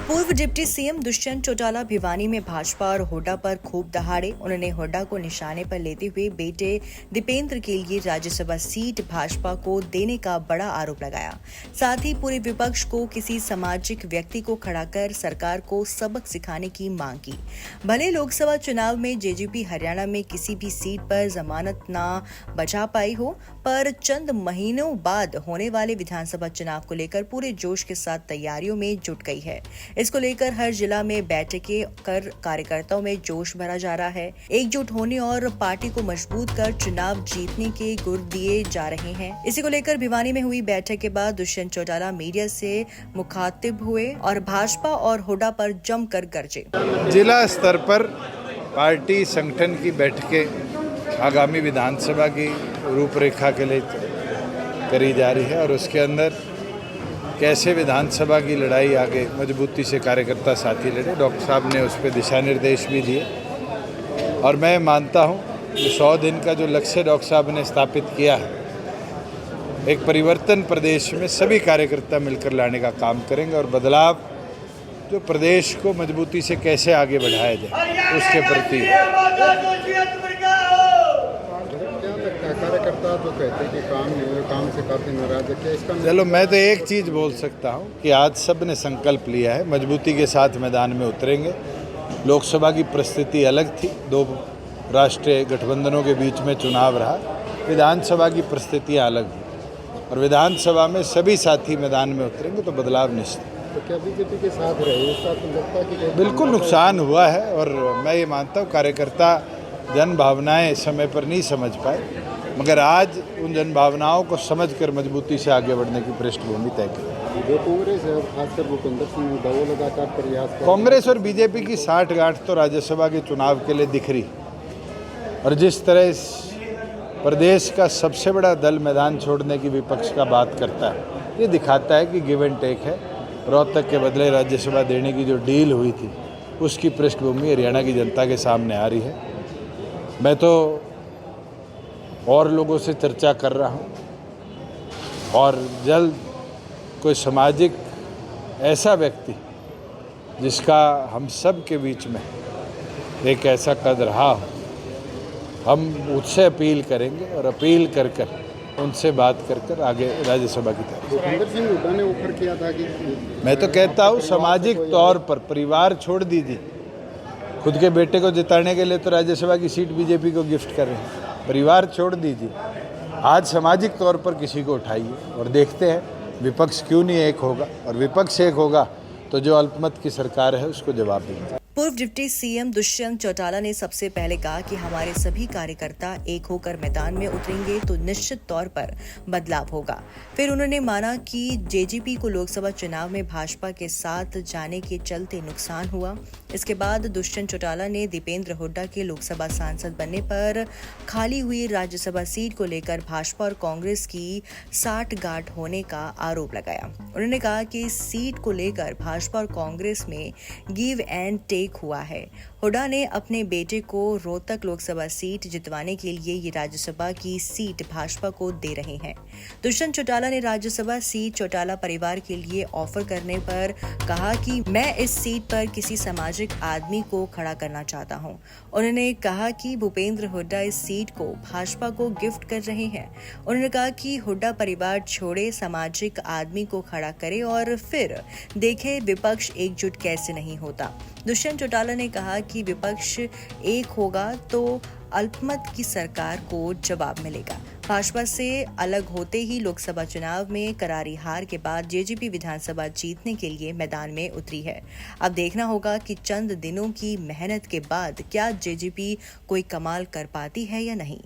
पूर्व deputy CM Dushyant Chautala Bhiwani में भाजपा और हुड्डा पर खूब दहाड़े। उन्होंने हुड्डा को निशाने पर लेते हुए बेटे दीपेंद्र के लिए राज्यसभा सीट भाजपा को देने का बड़ा आरोप लगाया। साथ ही पूरे विपक्ष को किसी सामाजिक व्यक्ति को खड़ा कर सरकार को सबक सिखाने की मांग की। भले लोकसभा चुनाव में जेजेपी हरियाणा में किसी भी सीट पर जमानत न बचा पाई हो, पर चंद महीनों बाद होने वाले विधानसभा चुनाव को लेकर पूरे जोश के साथ तैयारियों में जुट गई है। इसको लेकर हर जिला में बैठकें कर कार्यकर्ताओं में जोश भरा जा रहा है। एकजुट होने और पार्टी को मजबूत कर चुनाव जीतने के गुर दिए जा रहे हैं। इसी को लेकर भिवानी में हुई बैठक के बाद दुष्यंत चौटाला मीडिया से मुखातिब हुए और भाजपा और हुड्डा पर जमकर गरजे। जिला स्तर पर पार्टी संगठन की बैठकें आगामी विधानसभा की रूपरेखा के लिए करी जा रही है और उसके अंदर कैसे विधानसभा की लड़ाई आगे मजबूती से कार्यकर्ता साथी लड़े। डॉक्टर साहब ने उस पर दिशा निर्देश भी दिए और मैं मानता हूं कि 100 दिन का जो लक्ष्य डॉक्टर साहब ने स्थापित किया है, एक परिवर्तन प्रदेश में सभी कार्यकर्ता मिलकर लाने का काम करेंगे और बदलाव जो प्रदेश को मजबूती से कैसे आगे बढ़ाया जाए उसके प्रति। कार्यकर्ता जो कहते हैं कि काम नहीं हुआ, काम से काफी नाराज है, क्या इसका? चलो मैं तो एक चीज़ बोल सकता हूं कि आज सब ने संकल्प लिया है, मजबूती के साथ मैदान में उतरेंगे। लोकसभा की परिस्थिति अलग थी, 2 राष्ट्रीय गठबंधनों के बीच में चुनाव रहा। विधानसभा की परिस्थितियाँ अलग हैं और विधानसभा में सभी साथी मैदान में उतरेंगे तो बदलाव निश्चित। तो क्या बीजेपी के साथ रहे, इसका तो लगता है कि बिल्कुल नुकसान हुआ है और मैं ये मानता हूँ कार्यकर्ता जन भावनाएं समय पर नहीं समझ पाए, मगर आज उन जन भावनाओं को समझकर मजबूती से आगे बढ़ने की पृष्ठभूमि तय की। जो कांग्रेस है, खासकर भूपेंद्र सिंह वो लगातार प्रयास कांग्रेस और बीजेपी की साठगांठ तो राज्यसभा के चुनाव के लिए दिख रही और जिस तरह इस प्रदेश का सबसे बड़ा दल मैदान छोड़ने की विपक्ष का बात करता है, ये दिखाता है कि गिव एंड टेक है। रोहतक के बदले राज्यसभा देने की जो डील हुई थी उसकी पृष्ठभूमि हरियाणा की जनता के सामने आ रही है। मैं तो और लोगों से चर्चा कर रहा हूं और जल्द कोई सामाजिक ऐसा व्यक्ति जिसका हम सब के बीच में एक ऐसा कद रहा हो, हम उससे अपील करेंगे और अपील कर कर उनसे बात कर कर आगे राज्यसभा की तरफ। भूपेंद्र सिंह हुड्डा ने ऑफर किया था कि मैं तो कहता हूँ सामाजिक तौर पर परिवार छोड़ दीजिए, खुद के बेटे को जिताने के लिए तो राज्यसभा की सीट बीजेपी को गिफ्ट कर रहे हैं। परिवार छोड़ दीजिए, आज सामाजिक तौर पर किसी को उठाइए और देखते हैं विपक्ष क्यों नहीं एक होगा, और विपक्ष एक होगा तो जो अल्पमत की सरकार है उसको जवाब देंगे। पूर्व डिप्टी सीएम दुष्यंत चौटाला ने सबसे पहले कहा कि हमारे सभी कार्यकर्ता एक होकर मैदान में उतरेंगे तो निश्चित तौर पर बदलाव होगा। फिर उन्होंने माना कि जेजेपी को लोकसभा चुनाव में भाजपा के साथ जाने के चलते नुकसान हुआ। इसके बाद दुष्यंत चौटाला ने दीपेंद्र हुड्डा के लोकसभा सांसद बनने पर खाली हुई राज्यसभा सीट को लेकर भाजपा और कांग्रेस की साठगांठ होने का आरोप लगाया। उन्होंने कहा कि इस सीट को लेकर भाजपा और कांग्रेस में गिव एंड टेक हुआ है। हुड्डा ने अपने बेटे को रोहतक लोकसभा सीट जितवाने के लिए ये राज्यसभा की सीट भाजपा को दे रहे हैं। दुष्यंत चौटाला ने राज्यसभा सीट चौटाला परिवार के लिए ऑफर करने पर कहा कि मैं इस सीट पर किसी सामाजिक आदमी को खड़ा करना चाहता हूं। उन्होंने कहा कि भूपेंद्र हुड्डा इस सीट को भाजपा को गिफ्ट कर रहे हैं। उन्होंने कहा कि हुड्डा परिवार छोड़े, सामाजिक आदमी को खड़ा करे और फिर देखे विपक्ष एकजुट कैसे नहीं होता। दुष्यंत चौटाला ने कहा कि विपक्ष एक होगा तो अल्पमत की सरकार को जवाब मिलेगा। भाजपा से अलग होते ही लोकसभा चुनाव में करारी हार के बाद जेजेपी विधानसभा जीतने के लिए मैदान में उतरी है। अब देखना होगा कि चंद दिनों की मेहनत के बाद क्या जेजेपी कोई कमाल कर पाती है या नहीं।